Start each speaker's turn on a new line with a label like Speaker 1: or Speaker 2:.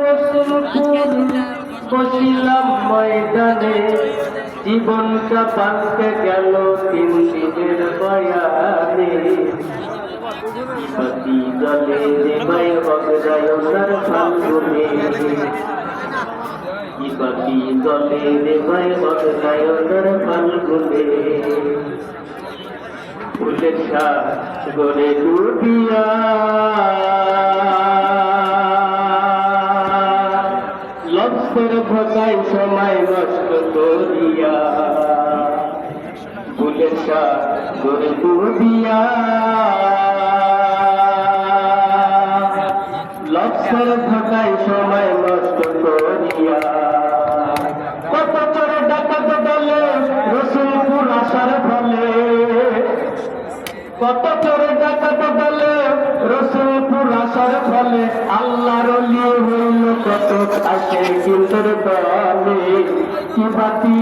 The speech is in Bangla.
Speaker 1: রসুলপুর বসিলাম ময়দানে, জীবনটা পাল্টে গেল 3 দিনের বয়ানে। পাতি জলে দেবাই বগরায়নার ফাল্গুনে, পাতি জলে দেবাই বগরায়নার ফাল্গুনে। ফুলের সাগরে ডুবিয়া লক্ষ্যের ভোগায় সময় নষ্ট করিয়া, ফুলের সাগরে ডুবিয়া লক্ষ্যের ভোগায় সময় নষ্ট করিয়া। কত চোরে ডাকাত দলে রসুলপুর আসার ফলে, কত চোরে ডাকাত দলে রসুলপুর আসার ফলে, আল্লাহর ওলি হইল কত আসে কিন্তু দলে। কি বাতি